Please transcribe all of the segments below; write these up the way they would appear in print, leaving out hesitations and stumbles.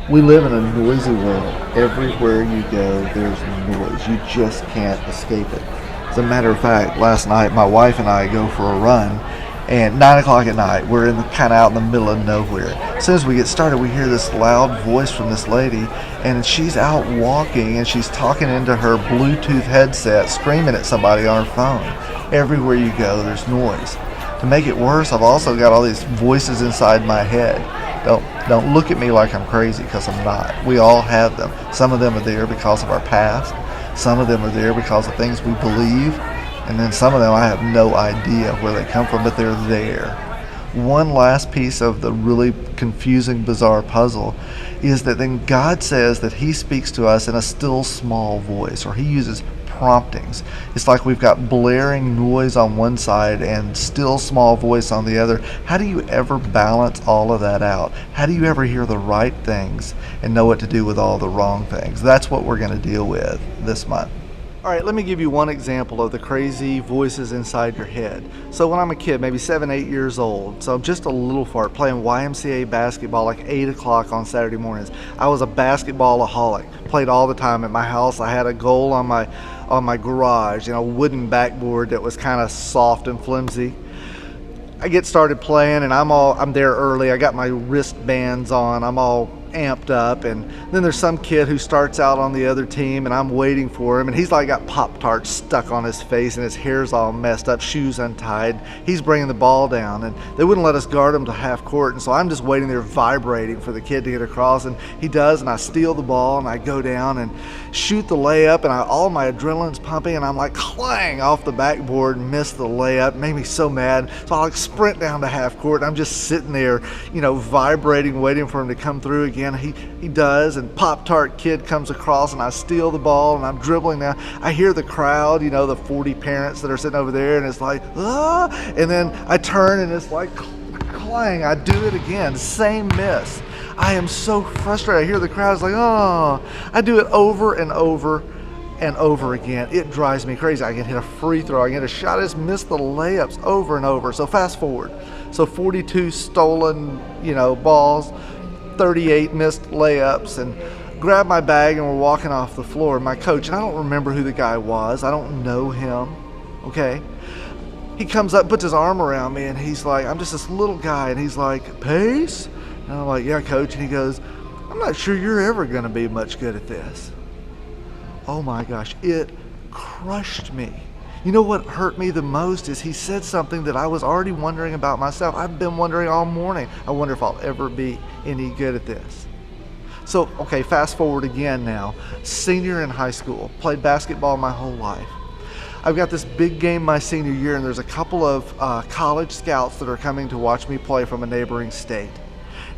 We live in a noisy world. Everywhere you go, there's noise. You just can't escape it. As a matter of fact, last night my wife and I go for a run, and 9 o'clock at night, we're in kind of out in the middle of nowhere. As soon as we get started, we hear this loud voice from this lady, and she's out walking, and she's talking into her Bluetooth headset, screaming at somebody on her phone. Everywhere you go, there's noise. To make it worse, I've also got all these voices inside my head. Don't look at me like I'm crazy, because I'm not. We all have them. Some of them are there because of our past. Some of them are there because of things we believe. And then some of them I have no idea where they come from, but they're there. One last piece of the really confusing, bizarre puzzle is that then God says that He speaks to us in a still small voice, or He uses promptings. It's like we've got blaring noise on one side and still small voice on the other. How do you ever balance all of that out? How do you ever hear the right things and know what to do with all the wrong things? That's what we're going to deal with this month. All right, let me give you one example of the crazy voices inside your head. So when I'm a kid, maybe 7, 8 years old, so just a little fart, playing YMCA basketball like 8 o'clock on Saturday mornings. I was a basketball-aholic, played all the time at my house. I had a goal on my garage, wooden backboard that was kind of soft and flimsy. I get started playing, and I'm there early. I got my wristbands on. I'm all amped up, and then there's some kid who starts out on the other team, and I'm waiting for him, and he's like got Pop-Tarts stuck on his face, and his hair's all messed up, shoes untied. He's bringing the ball down, and they wouldn't let us guard him to half court, and so I'm just waiting there vibrating for the kid to get across, and he does, and I steal the ball, and I go down and shoot the layup, and all my adrenaline's pumping, and I'm like clang off the backboard and miss the layup. It made me so mad, so I like sprint down to half court, and I'm just sitting there, vibrating, waiting for him to come through again. He does, and Pop-Tart kid comes across, and I steal the ball, and I'm dribbling now. I hear the crowd, the 40 parents that are sitting over there, and it's like, ah, and then I turn, and it's like clang. I do it again, same miss. I am so frustrated. I hear the crowd, it's like, oh. I do it over and over and over again. It drives me crazy. I can hit a free throw, I can hit a shot, I just miss the layups over and over. So fast forward. So 42 stolen, balls, 38 missed layups, and grab my bag, and we're walking off the floor. My coach, and I don't remember who the guy was. I don't know him, okay? He comes up, puts his arm around me, and he's like, I'm just this little guy, and he's like, Pace? And I'm like, yeah, coach. And he goes, I'm not sure you're ever going to be much good at this. Oh my gosh, it crushed me. You know what hurt me the most is he said something that I was already wondering about myself. I've been wondering all morning. I wonder if I'll ever be any good at this. So, okay, fast forward again now. Senior in high school, played basketball my whole life. I've got this big game my senior year, and there's a couple of college scouts that are coming to watch me play from a neighboring state.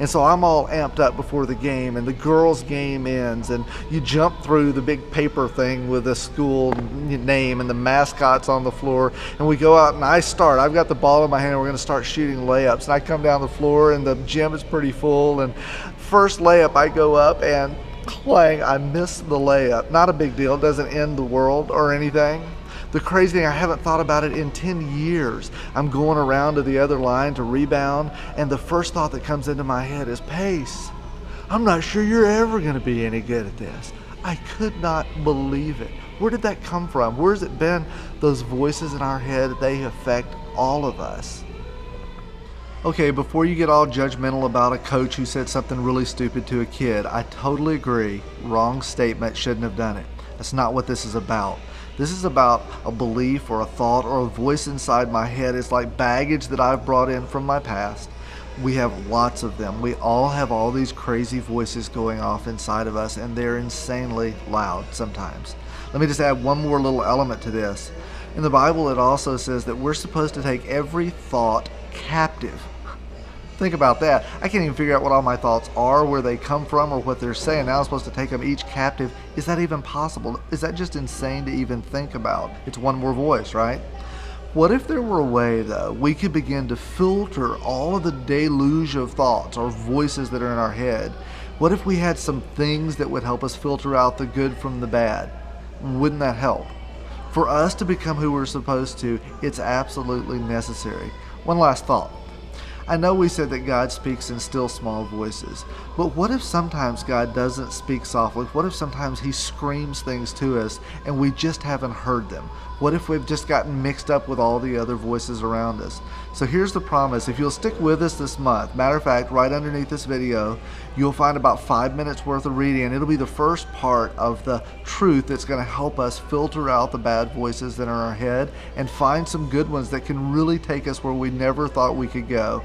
And so I'm all amped up before the game, and the girls' game ends, and you jump through the big paper thing with the school name and the mascots on the floor, and we go out, and I start. I've got the ball in my hand, and we're going to start shooting layups. And I come down the floor, and the gym is pretty full, and first layup I go up, and clang, I miss the layup. Not a big deal. It doesn't end the world or anything. The crazy thing, I haven't thought about it in 10 years. I'm going around to the other line to rebound, and the first thought that comes into my head is, Pace, I'm not sure you're ever going to be any good at this. I could not believe it. Where did that come from? Where's it been? Those voices in our head, they affect all of us. Okay, before you get all judgmental about a coach who said something really stupid to a kid, I totally agree. Wrong statement, shouldn't have done it. That's not what this is about. This is about a belief or a thought or a voice inside my head. It's like baggage that I've brought in from my past. We have lots of them. We all have all these crazy voices going off inside of us, and they're insanely loud sometimes. Let me just add one more little element to this. In the Bible, it also says that we're supposed to take every thought captive. Think about that. I can't even figure out what all my thoughts are, where they come from, or what they're saying. Now I'm supposed to take them each captive. Is that even possible? Is that just insane to even think about? It's one more voice, right? What if there were a way, though, we could begin to filter all of the deluge of thoughts or voices that are in our head? What if we had some things that would help us filter out the good from the bad? Wouldn't that help? For us to become who we're supposed to, it's absolutely necessary. One last thought. I know we said that God speaks in still small voices, but what if sometimes God doesn't speak softly? What if sometimes He screams things to us and we just haven't heard them? What if we've just gotten mixed up with all the other voices around us? So here's the promise. If you'll stick with us this month, matter of fact, right underneath this video, you'll find about 5 minutes worth of reading, and it'll be the first part of the truth that's going to help us filter out the bad voices that are in our head and find some good ones that can really take us where we never thought we could go.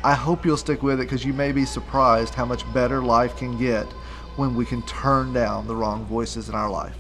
I hope you'll stick with it, because you may be surprised how much better life can get when we can turn down the wrong voices in our life.